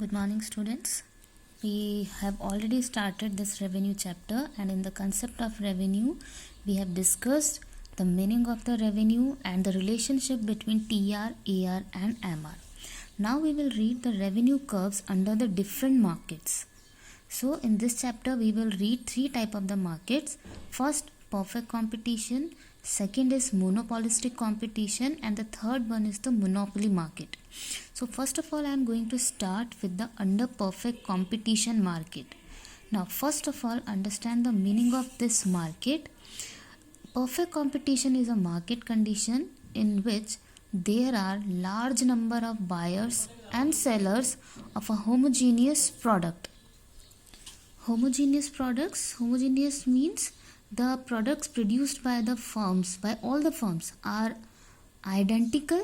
Good morning, students. We have already started this revenue chapter, and in the concept of revenue, we have discussed the meaning of the revenue and the relationship between TR, AR, and MR. Now we will read the revenue curves under the different markets. So in this chapter, we will read three types of the markets. First, perfect competition. Second is monopolistic competition, and the third one is the monopoly market. So first of all, I am going to start with the under perfect competition market. Now first of all, understand the meaning of this market. Perfect competition is a market condition in which there are large number of buyers and sellers of a homogeneous product. Homogeneous means the products produced by all the firms are identical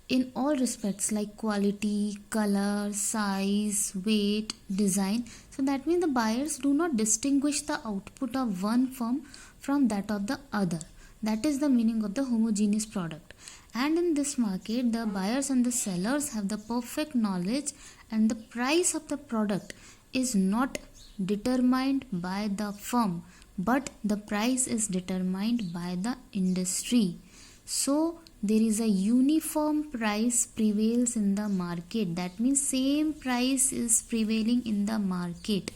in all respects like quality, color, size, weight, design. So that means the buyers do not distinguish the output of one firm from that of the other. That is the meaning of the homogeneous product. And in this market, the buyers and the sellers have the perfect knowledge, and the price of the product is not determined by the firm, but the price is determined by the industry. So there is a uniform price prevails in the market. That means same price is prevailing in the market.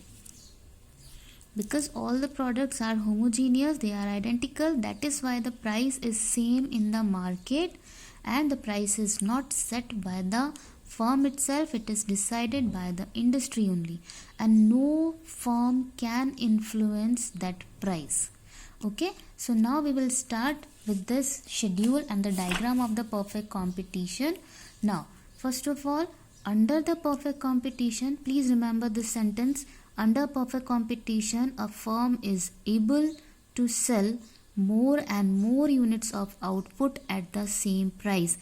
Because all the products are homogeneous, they are identical, that is why the price is same in the market, and the price is not set by the firm itself, it is decided by the industry only, and no firm can influence that price. Okay, so now we will start with this schedule and the diagram of the perfect competition. Now first of all, under the perfect competition, please remember this sentence: under perfect competition, a firm is able to sell more and more units of output at the same price.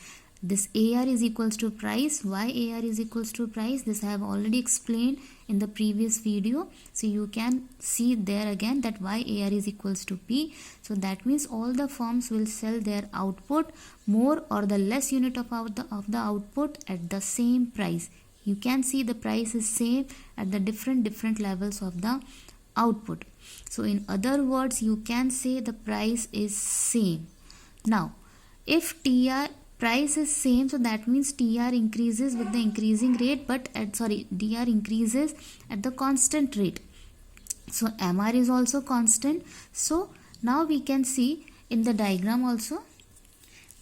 This AR is equals to price. Why AR is equals to price? This I have already explained in the previous video. So you can see there again that why AR is equals to P. So that means all the firms will sell their output more or the less unit of the output at the same price. You can see the price is same at the different levels of the output. So in other words, you can say the price is same. Now if price is same, so that means TR increases with the increasing rate, but DR increases at the constant rate. So MR is also constant. So now we can see in the diagram also.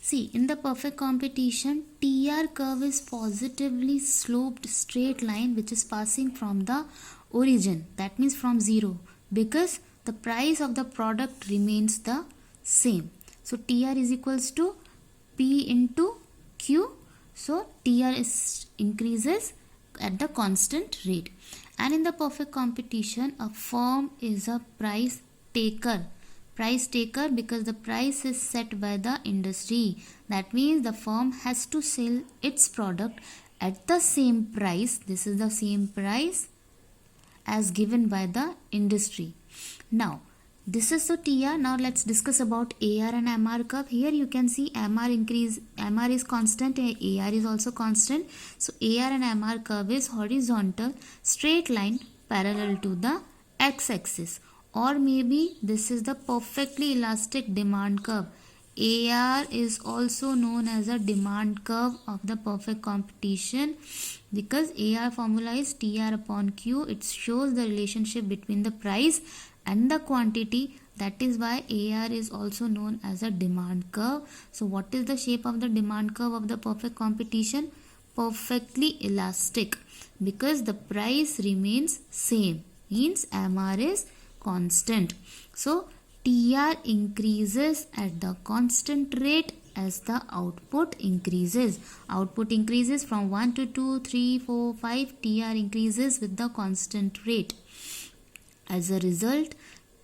See, in the perfect competition, TR curve is positively sloped straight line which is passing from the origin, that means from 0, because the price of the product remains the same. So TR is equals to P into Q. So TR increases at the constant rate. And in the perfect competition, a firm is a price taker because the price is set by the industry. That means the firm has to sell its product at the same price. This is the same price as given by the industry. Now this is the TR. Now let's discuss about AR and MR curve. Here you can see MR is constant, AR is also constant. So AR and MR curve is horizontal straight line parallel to the x-axis, or maybe this is the perfectly elastic demand curve. AR is also known as a demand curve of the perfect competition because AR formula is TR upon Q. It shows the relationship between the price and the quantity. That is why AR is also known as a demand curve. So what is the shape of the demand curve of the perfect competition? Perfectly elastic, because the price remains same, means MR is constant. So TR increases at the constant rate as the output increases. Output increases from 1 to 2, 3, 4, 5. TR increases with the constant rate. As a result,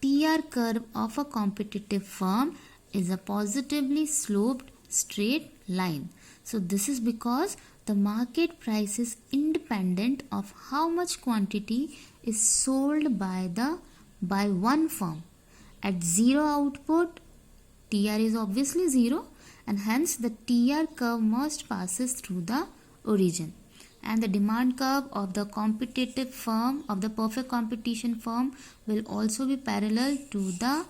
TR curve of a competitive firm is a positively sloped straight line. So this is because the market price is independent of how much quantity is sold by one firm. At 0 output, TR is obviously 0, and hence the TR curve must passes through the origin. and the demand curve of the competitive firm, of the perfect competition firm, will also be parallel to the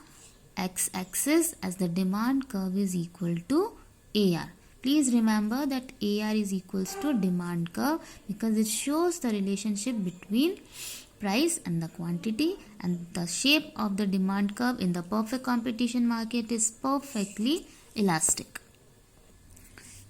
x-axis, as the demand curve is equal to AR. Please remember that AR is equals to demand curve because it shows the relationship between price and the quantity, and the shape of the demand curve in the perfect competition market is perfectly elastic.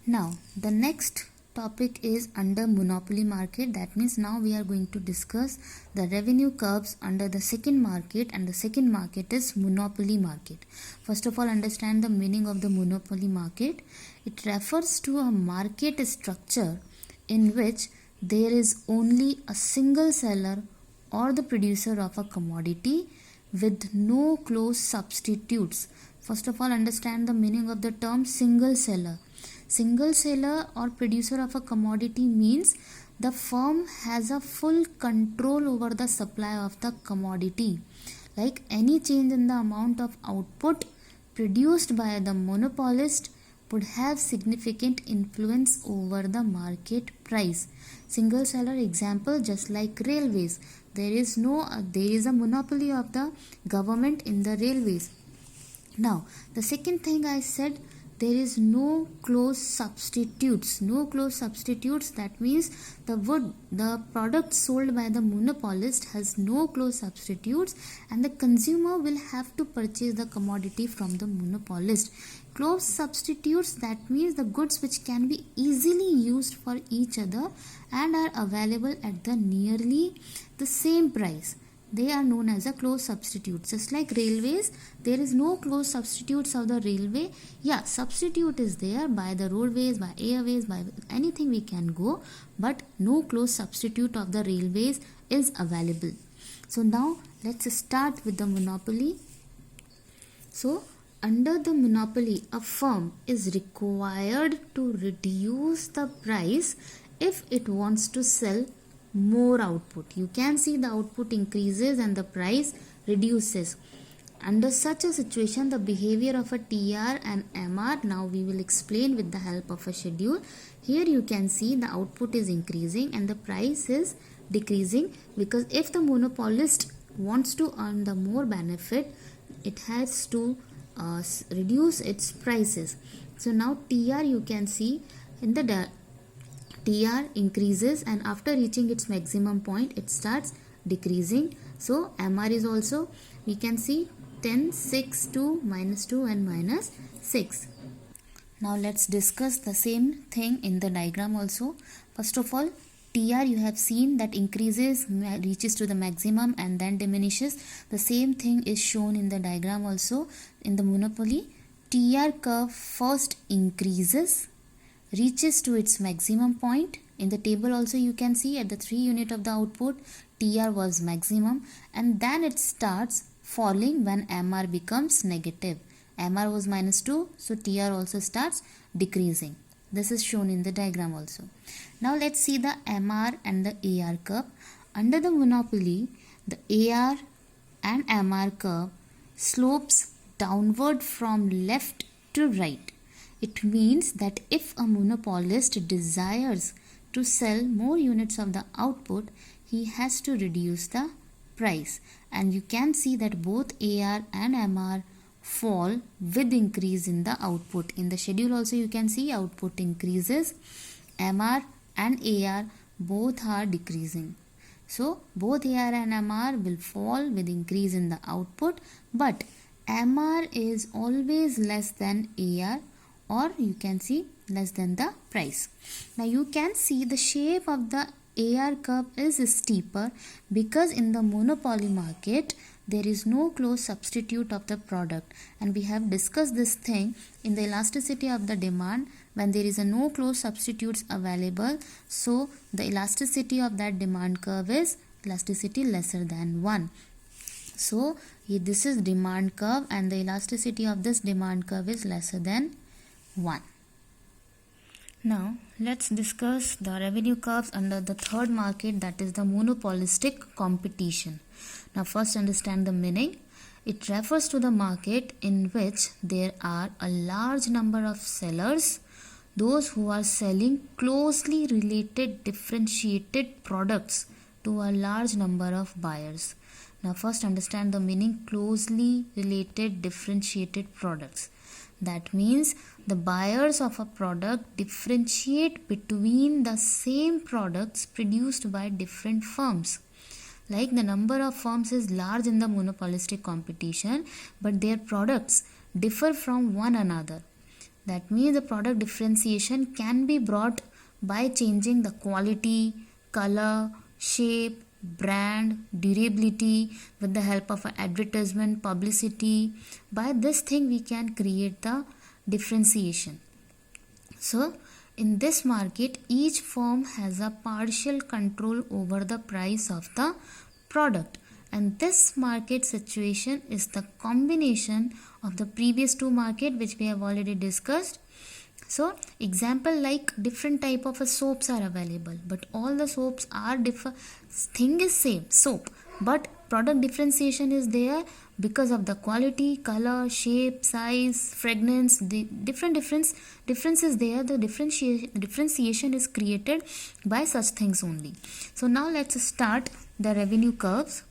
Now the next topic is under monopoly market. That means now we are going to discuss the revenue curves under the second market, and the second market is monopoly market. First of all, understand the meaning of the monopoly market. It refers to a market structure in which there is only a single seller or the producer of a commodity with no close substitutes. First of all, understand the meaning of the term single seller. Single seller or producer of a commodity means the firm has a full control over the supply of the commodity. Like any change in the amount of output produced by the monopolist would have significant influence over the market price. Single seller example, just like railways. There is a monopoly of the government in the railways. Now the second thing I said, there is no close substitutes. No close substitutes, that means the product sold by the monopolist has no close substitutes, and the consumer will have to purchase the commodity from the monopolist. Close substitutes, that means the goods which can be easily used for each other and are available at the nearly the same price. They are known as a close substitute. Just like railways, there is no close substitutes of the railway. Yeah, substitute is there by the roadways, by airways, by anything we can go, but no close substitute of the railways is available. So now let's start with the monopoly. So under the monopoly, a firm is required to reduce the price if it wants to sell more output. You can see the output increases and the price reduces. Under such a situation, the behavior of a TR and MR, now we will explain with the help of a schedule. Here you can see the output is increasing and the price is decreasing, because if the monopolist wants to earn the more benefit, it has to reduce its prices. So now TR, you can see in the TR increases, and after reaching its maximum point it starts decreasing. So MR is also, we can see 10, 6, 2, minus 2 and minus 6. Now let's discuss the same thing in the diagram also. First of all, TR you have seen that increases, reaches to the maximum and then diminishes. The same thing is shown in the diagram also. In the monopoly, TR curve first increases, reaches to its maximum point. In the table also you can see at the 3 unit of the output, TR was maximum, and then it starts falling when MR becomes negative. MR was minus 2, so TR also starts decreasing. This is shown in the diagram also. Now let's see the MR and the AR curve. Under the monopoly, the AR and MR curve slopes downward from left to right. It means that if a monopolist desires to sell more units of the output, he has to reduce the price. And you can see that both AR and MR fall with increase in the output. In the schedule also you can see output increases. MR and AR both are decreasing. So both AR and MR will fall with increase in the output, but MR is always less than AR, or you can see less than the price. Now you can see the shape of the AR curve is steeper because in the monopoly market there is no close substitute of the product, and we have discussed this thing in the elasticity of the demand. When there is a no close substitutes available, so the elasticity of that demand curve is elasticity lesser than 1. So this is demand curve and the elasticity of this demand curve is lesser than 1. Now let's discuss the revenue curves under the third market, that is the monopolistic competition. Now first understand the meaning. It refers to the market in which there are a large number of sellers, those who are selling closely related differentiated products to a large number of buyers. Now first understand the meaning closely related differentiated products. That means the buyers of a product differentiate between the same products produced by different firms. Like the number of firms is large in the monopolistic competition, but their products differ from one another. That means the product differentiation can be brought by changing the quality, color, shape, brand, durability with the help of advertisement, publicity. By this thing we can create the differentiation. So in this market, each firm has a partial control over the price of the product, and this market situation is the combination of the previous two market which we have already discussed. So example, like different type of soaps are available, but all the soaps are different. Thing is same soap, but product differentiation is there because of the quality, color, shape, size, fragrance. The difference is there. The differentiation is created by such things only. So now let's start the revenue curves.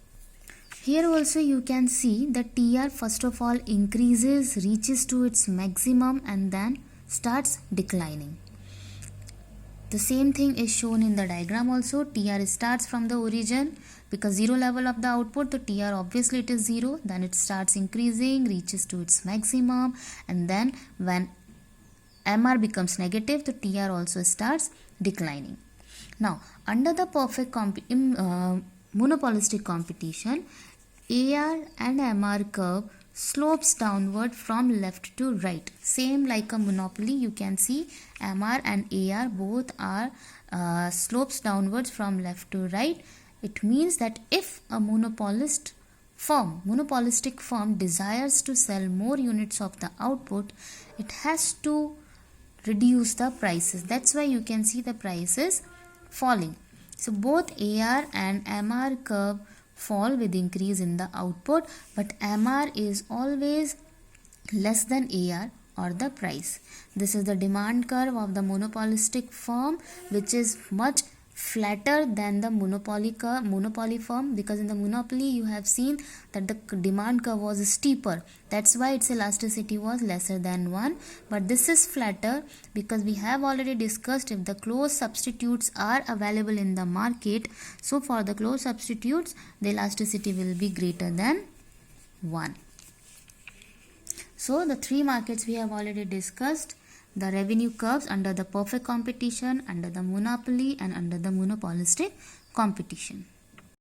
Here also you can see the TR first of all increases, reaches to its maximum, and then starts declining. The same thing is shown in the diagram also. TR starts from the origin, because zero level of the output, the TR obviously it is zero. Then it starts increasing, reaches to its maximum, and then when MR becomes negative, the TR also starts declining. Now under the perfect monopolistic competition, AR and MR curve slopes downward from left to right. Same like a monopoly, you can see MR and AR both are slopes downwards from left to right. It means that if a monopolistic firm desires to sell more units of the output, it has to reduce the prices. That's why you can see the prices falling. So both AR and MR curve fall with increase in the output, but MR is always less than AR or the price. This is the demand curve of the monopolistic firm, which is much flatter than the monopoly firm, because in the monopoly you have seen that the demand curve was steeper. That's why its elasticity was lesser than 1. But this is flatter because we have already discussed if the close substitutes are available in the market. So for the close substitutes, the elasticity will be greater than 1. So the three markets we have already discussed: the revenue curves under the perfect competition, under the monopoly, and under the monopolistic competition.